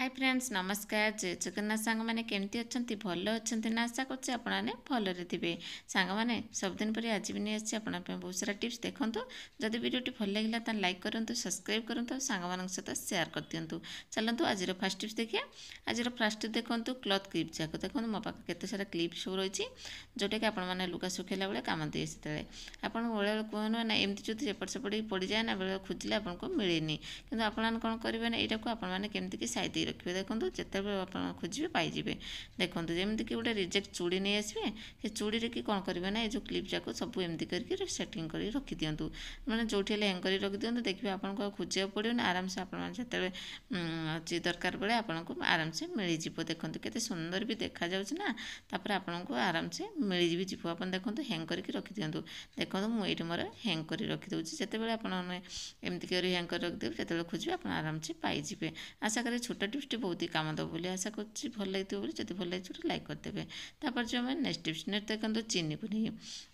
Hi friends नमस्कार जय जगन्नाथ सांग मैंने केमती अच्छा भल अच्छा ना आशा करने भलरे थे सांग मैंने सबुदिन पर आज भी नहीं आसी बहुत सारा टिप्स देखूँ जदि वीडियोटी भल लगे तो लाइक करूँ सब्सक्राइब करूँ सांग सहित सेयार कर दिंतु। चलतु आज फास्ट टिप्स देखिए। आज फास्ट टिप देखूँ क्लथ क्लिप जाक देखो मो पाखे केते सारा क्लिप सब रही जोटा कि आपने लुगा सुखेला बेले कम दिए से आपन बेले कहूँ ना एमती जो एपट सेपट पड़ जाए ना बेले खोजिले आपको मिलेनि कि आपने कौन करेंगे ना यहाँ आपने केमती साइड रखिए देखो जिते आप खोजे पाइबे। देखो जमीक गोटे रिजेक्ट चूड़ी नहीं आसवे से चूड़ी की कौन करेंगे ना ये क्लिप जाक सब एमती करके सेटिंग कर रखी दिंतु मैंने जो हैंग कर रखी दिंतु देखिए आपको खोजा पड़े आराम से आपते दरकार बेले आपको आराम से मिल जाव। देखो केते सुंदर भी देखा जाऊँ ना तापर आपको आराम से मिल भी जीव। आप देखो हैंग करके रखी दिंतु। देखो मुझे मोर हैंग कर रखिदे जिते आपमती कर हैंग कर रखिदेवे जो खोजे आप आराम से पाइबे। आशा करें छोटा टिप्सटी बहुत ही काम दब बोली आशा कर भल लगे बोली जब भल लगे लाइक करदेवे। तापर जो आम नेक्स्ट टिप्स नेक्स्ट देखो चीनी को नहीं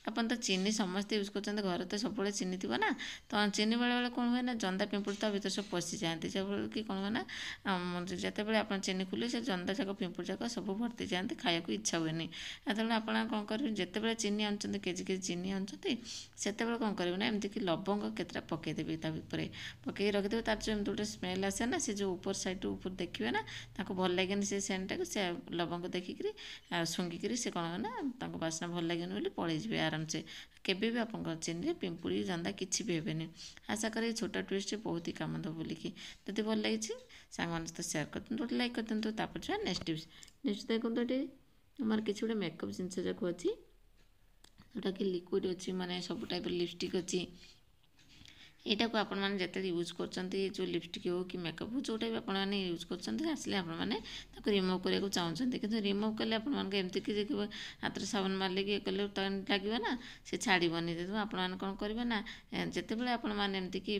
अपन तो चीनी समस्त यूज कर घर तो सब चीनी थी ना तो चीनी बेले बेले कौन हुए ना जंदा पिंपुड़ ता भर सब पशि जाती जब कि कौन हुए ना जिते बड़े आप चीनी खुले से जंदा जाक पिंपुड़ जाक सब भर्ती जाती खाया इच्छा हुए नहीं आप कौन करेंगे जिते बड़े चीनी आनुंट केजी केजी चीनी आनुंट से कौन करेंगे ना एमती कि लवंग केतटा पकईदेवी पकई रखिदेवे तार जो गोटे स्मेल आसे ना से जो ऊपर साइड ऊपर देखिए ना भल लगे से सेंटा को से लवंग देखिक शुंगिकी से कौन ना बास्ना भल लगे बोली पलैजे आराम से केवे भी आप चीनी पिंपुड़ी जंदा किसी भी हेनी। आशा करें छोटा ट्विस्ट बहुत ही काम दब बोलिकी जब भल लगी सांग तो सेयार कर लाइक कर दिंतु। जो नेक्स्ट टिप्स नेक्स्ट देखो ये आम किसी गोटे मेकअप जिनस जाक अच्छी जोटा कि लिक्विड अच्छी माने सब टाइप लिपस्टिक अच्छी यहाँ को आपण मैंने जिते यूज कर लिपस्टिक हो कि मेकअप हो जोटा भी आपने यूज कर आपने रिमुव करने को चाहते कि रिमुव कले आपमती कि हाथ साबुन मारे कि कले लगे ना से छाड़बनी आपने कौन करेंगे ना जिते बड़े आपमती कि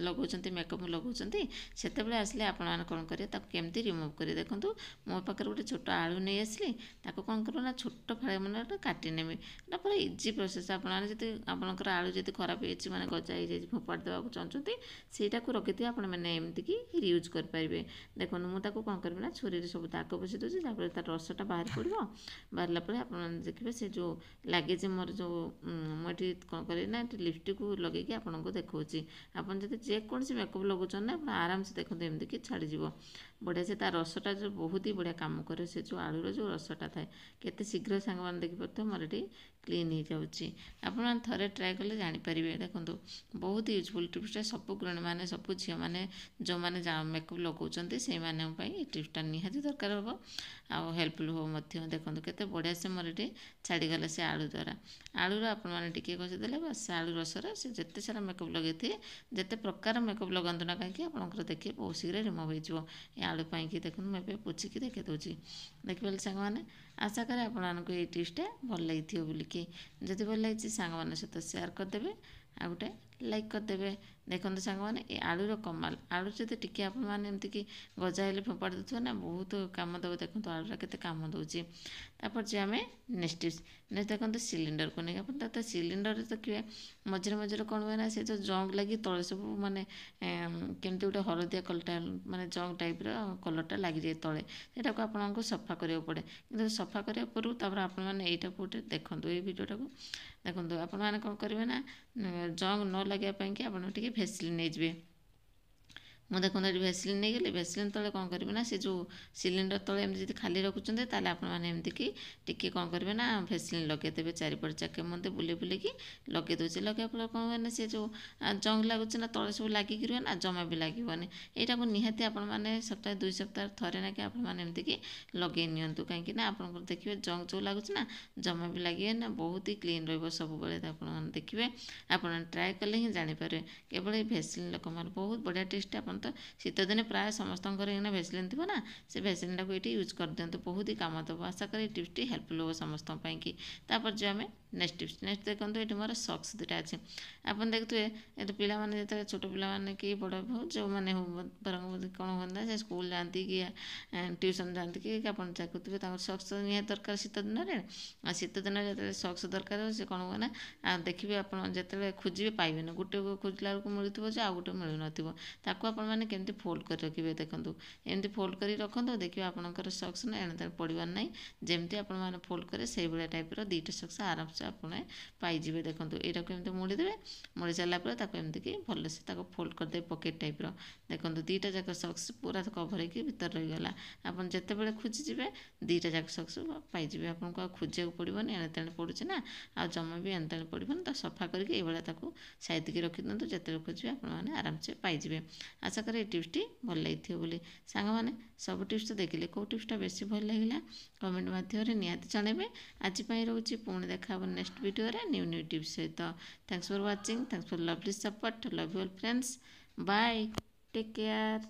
लगाऊँ मेकअप लगाऊँ से आसले आपने कौन करेंगे केमती रिमुव करेंगे। देखो मो पाखे गोटे छोट आलू नहीं आसली कौन कर ना छोट फाड़ मैंने काटिनेमी ना पूरा इजी प्रोसेस आपने आपंकर आलू जी खराब हो मैंने गजा फोपाड़ी देवाक चाहते ସେଇଟା रखी थे आपने एमती कि यूज करेंगे। देखो मुझे कौन करेंगे ना छुरी सब दाग बसई दूसरी तार रसटा बाहर पड़ो बाहरला आप देखिए से जो लगे मोर जो मुझे कौन करें ना लिपस्टिक को लगे आपको देखा आप जेकोसी मेकअप लगाऊँ ना आप आराम से देखते एमती कि छाड़ीज बढ़िया से तार रसटा जो बहुत ही बढ़िया काम करे से जो आलूर जो रसटा थाए केते शीघ्र सांग मैंने देखिए मोर ये क्लीन हो जाऊँगी। आपने थे ट्राए कले जानीपारे। देखो बहुत यूजफुल टिप्सटा सब गृहिणी मैंने सब झील मैंने जो मैंने मेकअप लगाऊँ से टिप्सटा निहाती दरकार हम आ हेल्पफुल हो। देखो केते बढ़िया से मोर ये छाड़ीगला से आलू द्वारा आलूर आपने टी कषिदेले बस आलू रसर से जिते सारा मेकअप लगे थे जिते प्रकार मेकअप लगातु ना कहीं आपंकर देखिए बहुत शीघ्र रिमुव हो आलू पाई। देखो मुझे पोचिकी देखी दूसरी देखिए सांग मैंने आशा करें आपको ये टिप्सटा भल लगी बोलिकी जब भल लगी सांग मान सहित सेयार करदे आ गोटे लाइक करदे। देखो सांग मैंने ये आलूर कमाल आलू जब टी आपमती कि गजा हेल्ले फोपाड़ी देते ना बहुत कम दब। देखो आलूरा के कम दूसरी तापर जो आम नेक्स्ट टिप्स नेक्स्ट देखो सिलिंडर को नहीं आप सिलिंडर देखिए मझे मझे कौन हुए ना से जो जंग लगी तले सब माने केमती गोटे हलदिया कलर माने जंग टाइप कलरटा लगी जाए तले सेटा को आपको सफा करा पड़े कि सफा करने पूर्व आपने यहाँ गोटे देखो ये भिडियोटा को देखो आपने कौन करेंगे ना जंग न लगे कि आप भेसलिन नहीं जाए मुझे देखो ये भेसलिन नहीं गली भेसलिन तले कौन करेंगे ना से जो सिलिंडर तले एमती खाली रखुच्च आपमती कि टी कौन करेंगे ना भेसलिन लगेदेवे चारिपट चाके मध्य बुले बुलेकी लगे दूसरे लगे कौन हुए ना से जो जंग लगुच ना तले सब लगिक रुहे ना जमा भी लगे यहाँ को निहाती आपने सप्ताह 2 सप्ताह थे ना कि आपमती कि लगे नियंतु कहीं आप देखिए जंग जो लगुच ना जमा भी लगे ना बहुत ही क्लीन रब देखिए आप ट्राए कले ही जानीपारे केवल ये भेसलिन लोक बहुत बढ़िया टेस्ट आप तो शीत दिन प्राय समस्त घर भेसलिन थी ना से भेसलिनटा को ये यूज कर दिंतु बहुत ही काम दब। आशा करें टिप्सटी हेल्पफुल हो समस्त कि तापर जो आम नेक्स्ट टिप्स नेक्स्ट देखो ये मोर सक्स दुटा अच्छे आप देखिए ये पाने जो छोट पाने कि बड़ हो जो मैंने कौन होता से स्कूल जाती कि ट्यूशन जाती कि आप चाहते सक्स निहाती दरकार शीत दिन में शीत दिन जो सक्स दरकार से कौन हुए ना देखिए आप जो खोजे पाइबे गोटे खोजला बेलू मिलूँ जो आउ गोटे मिलू न आप ଆପଣମାନେ କେମିତି ଫୋଲ୍ଡ କରି ରଖିବେ। ଦେଖନ୍ତୁ ଏମିତି ଫୋଲ୍ଡ କରି ରଖନ୍ତୁ, ଦେଖିବେ ଆପଣଙ୍କର ସକ୍ସ ନା ଏଣେ ତେଣେ ପଡ଼ିବାର ନାହିଁ। ଯେମିତି ଆପଣମାନେ ଫୋଲ୍ଡ କରିବେ ସେଇଭଳିଆ ଟାଇପ୍ର ଦୁଇଟା ସକ୍ସ ଆରାମସେ ଆପଣ ପାଇଯିବେ। ଦେଖନ୍ତୁ ଏଇଟାକୁ ଏମିତି ମୋଡ଼ିଦେବେ, ମୋଡ଼ି ସାରିଲା ପରେ ତାକୁ ଏମିତିକି ଭଲସେ ତାକୁ ଫୋଲ୍ଡ କରିଦେବେ ପକେଟ୍ ଟାଇପ୍ର। ଦେଖନ୍ତୁ ଦୁଇଟା ଯାକ ସକ୍ସ ପୁରା କଭର ହେଇକି ଭିତରେ ରହିଗଲା। ଆପଣ ଯେତେବେଳେ ଖୋଜିଯିବେ ଦୁଇଟା ଯାକ ସକ୍ସ ପାଇଯିବେ। ଆପଣଙ୍କୁ ଆଉ ଖୋଜିବାକୁ ପଡ଼ିବନି, ଏଣେ ତେଣେ ପଡ଼ୁଛି ନା, ଆଉ ଜମା ବି ଏଣେ ତେଣେ ପଡ଼ିବନି। ତ ସଫା କରିକି ଏଇଭଳିଆ ତାକୁ ସାଇତିକି ରଖିଦିଅନ୍ତୁ, ଯେତେବେଳେ ଖୋଜିବେ ଆପଣମାନେ ଆରାମସେ ପାଇଯିବେ। ଆଶା କରେ ଏଇ ଟିପ୍ସଟି ଭଲ ଲାଗିଥିବ ବୋଲି। ସାଙ୍ଗମାନେ ସବୁ ଟିପ୍ସ ତ ଦେଖିଲେ, କେଉଁ ଟିପ୍ସଟା ବେଶୀ ଭଲ ଲାଗିଲା କମେଣ୍ଟ ମାଧ୍ୟମରେ ନିହାତି ଜଣାଇବେ। ଆଜି ପାଇଁ ରହୁଛି, ପୁଣି ଦେଖା ହେବ ନେକ୍ସଟ ଭିଡ଼ିଓରେ ନ୍ୟୁ ଟିପ୍ସ ସହିତ। Thanks for watching, thanks for lovely support, love you all friends, bye, take care.